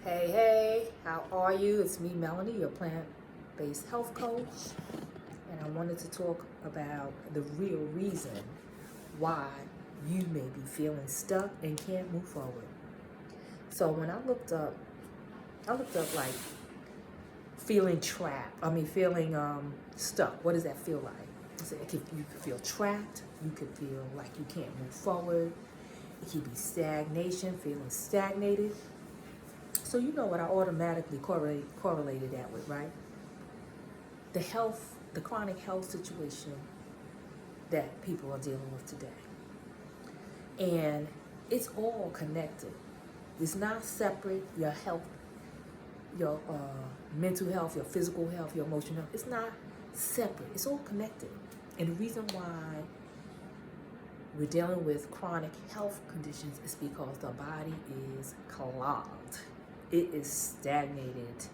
Hey, hey, how are you? It's me, Melanie, your plant-based health coach, and I wanted to talk about the real reason why you may be feeling stuck and can't move forward. So when I looked up like feeling trapped. Feeling stuck. What does that feel like? So you could feel trapped. You could feel like you can't move forward. It could be stagnation, feeling stagnated. So you know what I automatically correlated that with, right? The chronic health situation that people are dealing with today. And it's all connected. It's not separate. Your health, your mental health, your physical health, your emotional health. It's not separate. It's all connected. And the reason why we're dealing with chronic health conditions is because the body is clogged. It is stagnated.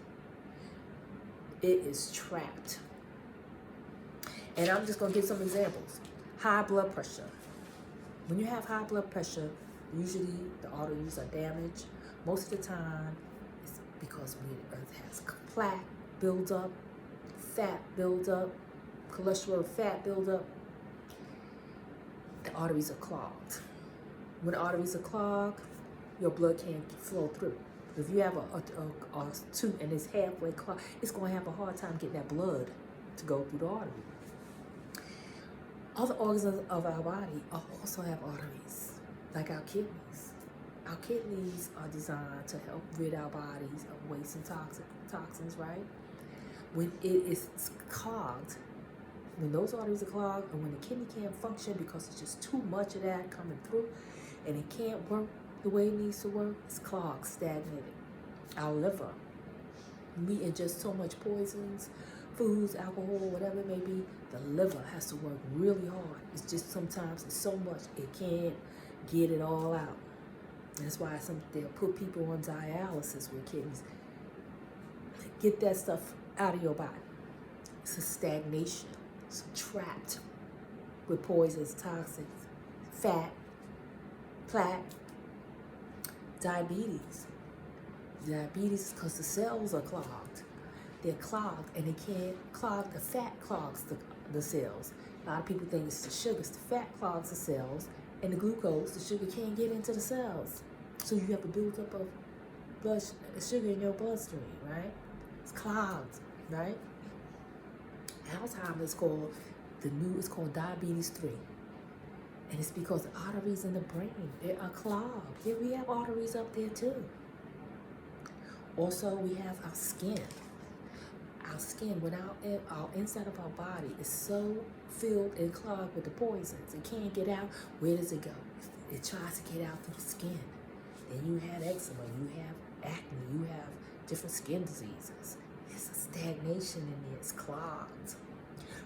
It is trapped. And I'm just going to give some examples. High blood pressure. When you have high blood pressure, usually the arteries are damaged. Most of the time, it's because the earth has plaque buildup, fat buildup, cholesterol fat buildup. The arteries are clogged. When the arteries are clogged, your blood can't flow through. If you have a tube and it's halfway clogged, it's going to have a hard time getting that blood to go through the artery. Other organs of our body also have arteries, like our kidneys. Our kidneys are designed to help rid our bodies of waste and toxins, right? When it is clogged, when those arteries are clogged, and when the kidney can't function because it's just too much of that coming through, and it can't work the way it needs to work, it's clogged, stagnated. Our liver, we ingest so much poisons, foods, alcohol, whatever it may be, the liver has to work really hard. It's just sometimes it's so much it can't get it all out. And that's why they'll put people on dialysis with kidneys. Get that stuff out of your body. It's a stagnation. It's trapped with poisons, toxins, fat, plaque, diabetes. Diabetes is because the cells are clogged. They're clogged, and they can't clog. The fat clogs the cells. A lot of people think it's the sugars. The fat clogs the cells, and the glucose, the sugar, can't get into the cells. So you have a buildup of sugar in your bloodstream, right? It's clogged, right? Alzheimer's it's called diabetes 3. And it's because the arteries in the brain, they are clogged. Yeah, we have arteries up there too. Also, we have our skin. Our skin, when our inside of our body is so filled and clogged with the poisons, it can't get out. Where does it go? It tries to get out through the skin. Then you have eczema, you have acne, you have different skin diseases. It's a stagnation in there, it's clogged.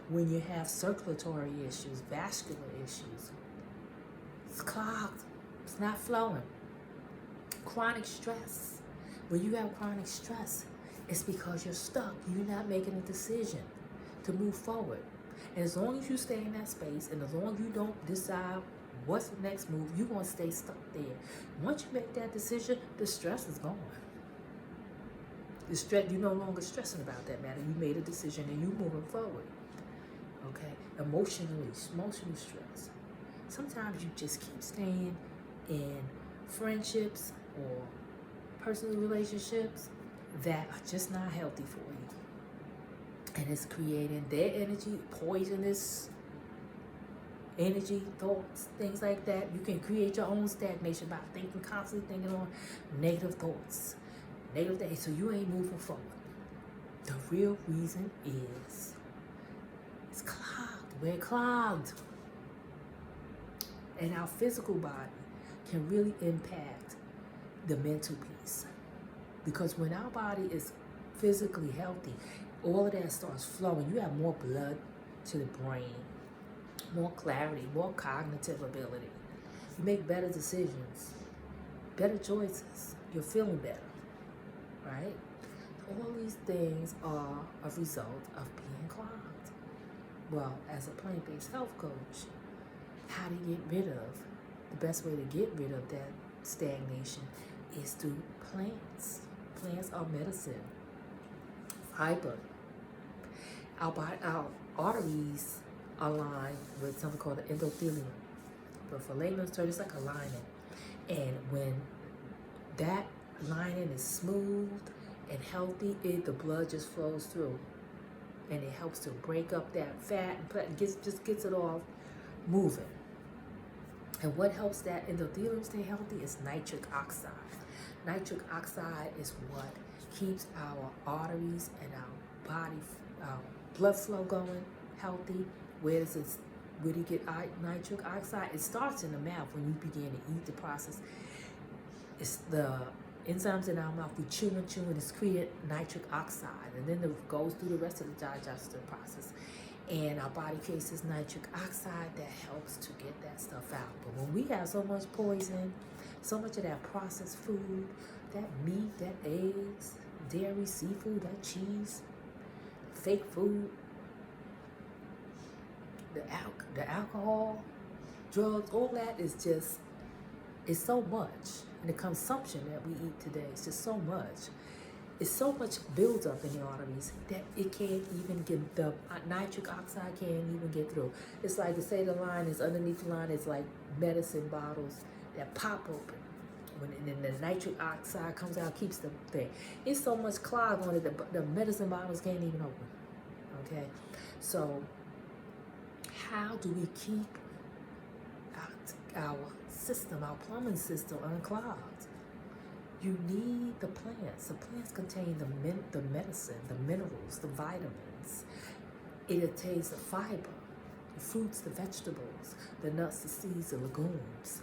When you have circulatory issues, vascular issues, it's clogged, it's not flowing. Chronic stress. When you have chronic stress, it's because you're stuck. You're not making a decision to move forward. And as long as you stay in that space, and as long as you don't decide what's the next move, you're going to stay stuck there. Once you make that decision, the stress is gone. The stress, you're no longer stressing about that matter. You made a decision and you're moving forward. Okay? Emotional stress. Sometimes you just keep staying in friendships or personal relationships that are just not healthy for you. And it's creating their energy, poisonous energy, thoughts, things like that. You can create your own stagnation by constantly thinking on negative thoughts, negative things, so you ain't moving forward. The real reason is it's clogged. We're clogged. And our physical body can really impact the mental piece. Because when our body is physically healthy, all of that starts flowing. You have more blood to the brain, more clarity, more cognitive ability. You make better decisions, better choices. You're feeling better, right? All these things are a result of being clogged. Well, as a plant-based health coach, how to get rid of, the best way to get rid of that stagnation is through plants. are medicine. Fiber. Our arteries are lined with something called the endothelium. But for layman's terms, it's like a lining. And when that lining is smooth and healthy, the blood just flows through. And it helps to break up that fat and just gets it all moving. And what helps that endothelium stay healthy is nitric oxide. Nitric oxide is what keeps our arteries and our body, blood flow going healthy. Where do you get nitric oxide? It starts in the mouth when you begin to eat the process. It's the enzymes in our mouth. We chew and it's created nitric oxide, and then it goes through the rest of the digestive process. And our body creates this nitric oxide that helps to get that stuff out. But when we have so much poison, so much of that processed food, that meat, that eggs, dairy, seafood, that cheese, fake food, the alcohol, drugs, all that is just, it's so much. And the consumption that we eat today is just so much. It's so much builds up in the arteries that it can't even get, the nitric oxide can't even get through. It's like to say the line is underneath the line, it's like medicine bottles that pop open. And then the nitric oxide comes out, keeps the thing. It's so much clog on it, the medicine bottles can't even open. Okay? So, how do we keep our system, our plumbing system unclogged? You need the plants. The plants contain the medicine, the minerals, the vitamins. It contains the fiber, the fruits, the vegetables, the nuts, the seeds, the legumes,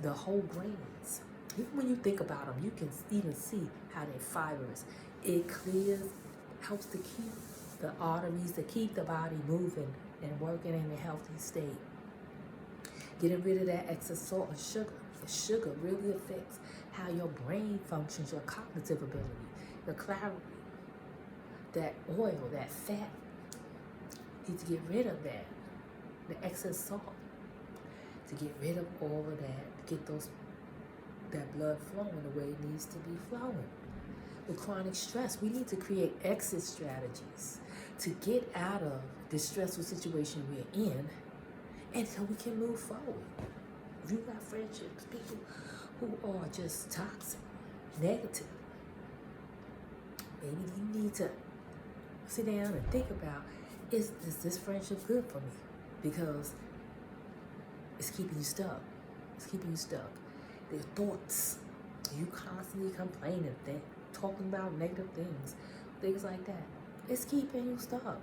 the whole grains. Even when you think about them, you can even see how they're fibrous. It clears, helps to keep the arteries, to keep the body moving and working in a healthy state. Getting rid of that excess salt and sugar. The sugar really affects how your brain functions, your cognitive ability, your clarity. That oil, that fat, you need to get rid of that. The excess salt. To get rid of all of that, to get that blood flowing the way it needs to be flowing. With chronic stress, we need to create exit strategies to get out of the stressful situation we're in, and so we can move forward. If you got friendships, people who are just toxic, negative, maybe you need to sit down and think about, is this friendship good for me? Because it's keeping you stuck. It's keeping you stuck. Their thoughts, you constantly complaining, talking about negative things like that. It's keeping you stuck.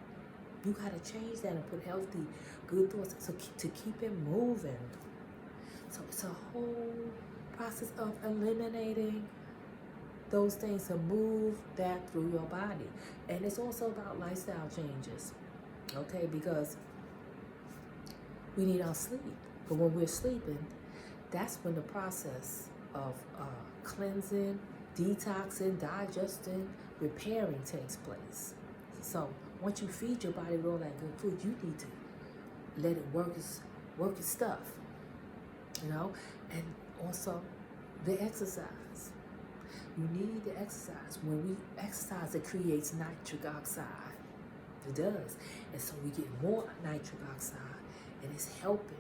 You gotta change that and put healthy, good thoughts to keep it moving. So it's a whole process of eliminating those things to move that through your body. And it's also about lifestyle changes, okay? Because we need our sleep. But when we're sleeping, that's when the process of cleansing, detoxing, digesting, repairing takes place. So once you feed your body with all that good food, you need to let it work its stuff, you know? And also the exercise. You need the exercise. When we exercise, it creates nitric oxide. It does. And so we get more nitric oxide, and it's helping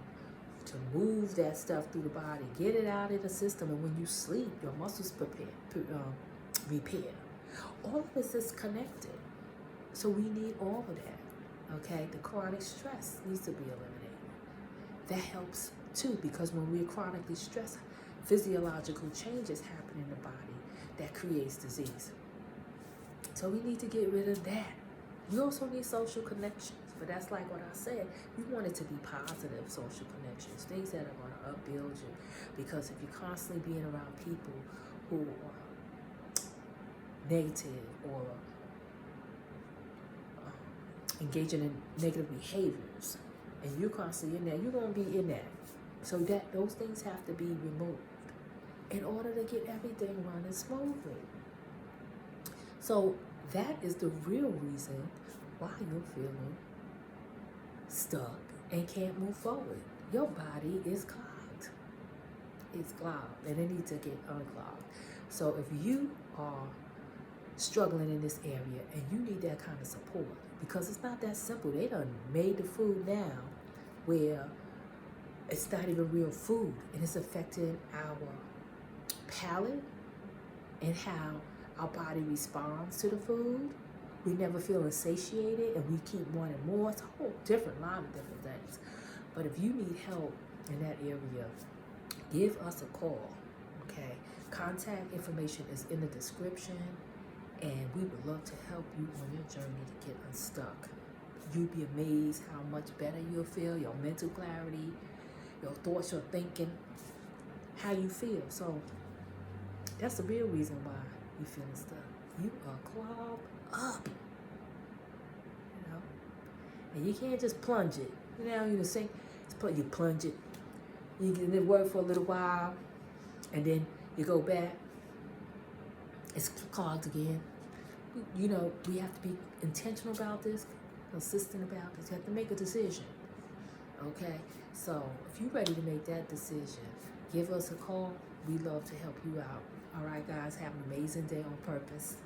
to move that stuff through the body, get it out of the system. And when you sleep, your muscles repair. All of this is connected. So we need all of that, okay? The chronic stress needs to be eliminated. That helps too, because when we're chronically stressed, physiological changes happen in the body that creates disease. So we need to get rid of that. We also need social connections, but that's like what I said. We want it to be positive social connections, things that are going to upbuild you. Because if you're constantly being around people who are negative or engaging in negative behaviors, and you're constantly in there, you're going to be in that. So that those things have to be removed in order to get everything running smoothly. So that is the real reason why you're feeling stuck and can't move forward. Your body is clogged. It's clogged, and it needs to get unclogged. So if you are struggling in this area and you need that kind of support, because it's not that simple. They done made the food now where it's not even real food, and it's affecting our palate and how our body responds to the food. We never feel satiated and we keep wanting more. It's a whole different line of different things. But if you need help in that area, give us a call, okay? Contact information is in the description, and we would love to help you on your journey to get unstuck. You'd be amazed how much better you'll feel, your mental clarity, your thoughts, your thinking, how you feel. So that's the real reason why you're feeling stuck. You are clogged up, you know? And you can't just plunge it. You know, you sink, you plunge it, you get it work for a little while, and then you go back, it's clogged again. You know, we have to be intentional about this, consistent about this. You have to make a decision, okay? So if you're ready to make that decision, give us a call. We love to help you out. All right, guys, have an amazing day on purpose.